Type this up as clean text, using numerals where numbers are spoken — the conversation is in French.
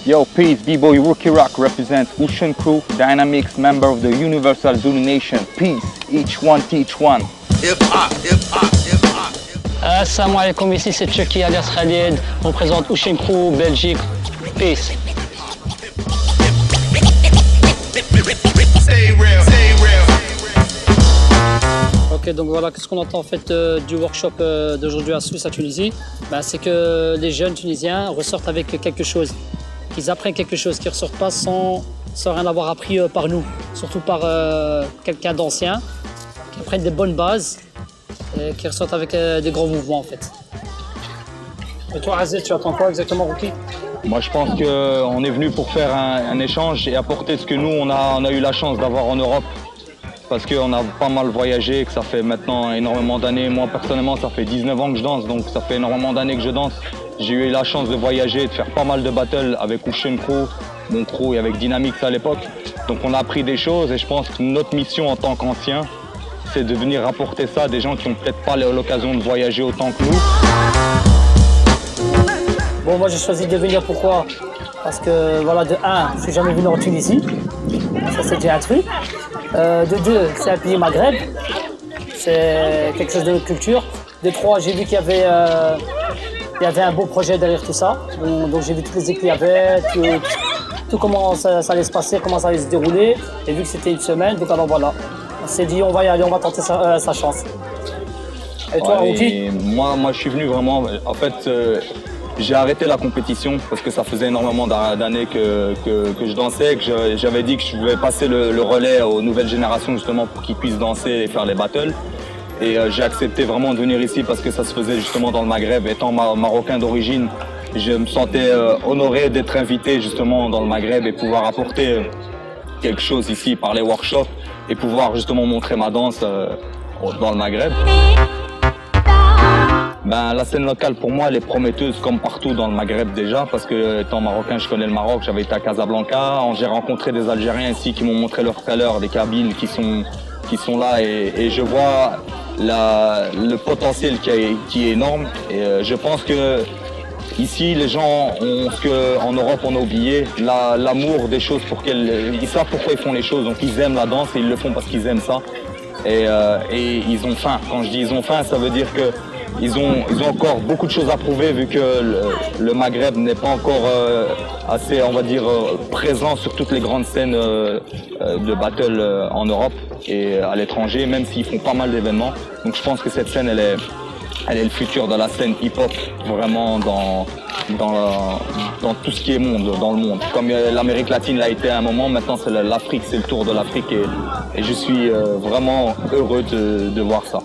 Yo, peace, B-Boy Rookie Rock represents Ocean Crew, Dynamics, member of the Universal Zulu Nation. Peace, each one teach one. Hip-hop, hip-hop, hip-hop. Assalamu alaikum, ici c'est Chucky alias Khalid, on présente Ocean Crew, Belgique. Peace. Stay real, stay real. Ok, donc voilà, qu'est-ce qu'on entend en fait du workshop d'aujourd'hui à Sousse, à Tunisie? C'est que les jeunes Tunisiens ressortent avec quelque chose, qu'ils apprennent quelque chose, qu'ils ne ressortent pas sans rien avoir appris par nous, surtout par quelqu'un d'ancien, qui apprennent des bonnes bases, et qui ressortent avec des grands mouvements en fait. Et toi Aziz, tu attends quoi exactement, Rookie? Moi, je pense qu'on est venu pour faire un échange et apporter ce que nous, on a eu la chance d'avoir en Europe. Parce qu'on a pas mal voyagé, que ça fait maintenant énormément d'années. Moi, personnellement, ça fait 19 ans que je danse, donc ça fait énormément d'années que je danse. J'ai eu la chance de voyager, de faire pas mal de battles avec Ocean Crew, mon crew, et avec Dynamics à l'époque. Donc on a appris des choses et je pense que notre mission en tant qu'anciens, c'est de venir apporter ça à des gens qui n'ont peut-être pas l'occasion de voyager autant que nous. Bon, moi j'ai choisi de venir, pourquoi? Parce que voilà, de 1, je suis jamais venu en Tunisie, ça c'est déjà un truc. De 2, c'est un pays Maghreb, c'est quelque chose de notre culture. De 3, j'ai vu qu'il y avait un beau projet derrière tout ça. Donc j'ai vu toutes les équipes qu'il y avait, tout comment ça allait se passer, comment ça allait se dérouler. Et vu que c'était une semaine, donc alors voilà, on s'est dit on va y aller, on va tenter sa chance. Et toi, Rookie? Moi, je suis venu vraiment, en fait, j'ai arrêté la compétition parce que ça faisait énormément d'années que je dansais, que j'avais dit que je voulais passer le relais aux nouvelles générations justement pour qu'ils puissent danser et faire les battles. Et j'ai accepté vraiment de venir ici parce que ça se faisait justement dans le Maghreb. Étant marocain d'origine, je me sentais honoré d'être invité justement dans le Maghreb et pouvoir apporter quelque chose ici par les workshops et pouvoir justement montrer ma danse dans le Maghreb. La scène locale pour moi elle est prometteuse comme partout dans le Maghreb déjà parce que étant marocain je connais le Maroc, j'avais été à Casablanca, j'ai rencontré des Algériens ici qui m'ont montré leur valeur, des Kabyles qui sont là et je vois le potentiel qui est énorme et je pense que ici les gens ont ce qu'en Europe on a oublié, l'amour des choses ils savent pourquoi ils font les choses, donc ils aiment la danse et ils le font parce qu'ils aiment ça et ils ont faim. Quand je dis ils ont faim, ça veut dire que ils ont encore beaucoup de choses à prouver vu que le Maghreb n'est pas encore assez, on va dire, présent sur toutes les grandes scènes de battle en Europe et à l'étranger, même s'ils font pas mal d'événements. Donc je pense que cette scène, elle est le futur de la scène hip-hop, vraiment dans tout ce qui est monde, dans le monde. Comme l'Amérique latine l'a été à un moment, maintenant c'est l'Afrique, c'est le tour de l'Afrique et je suis vraiment heureux de voir ça.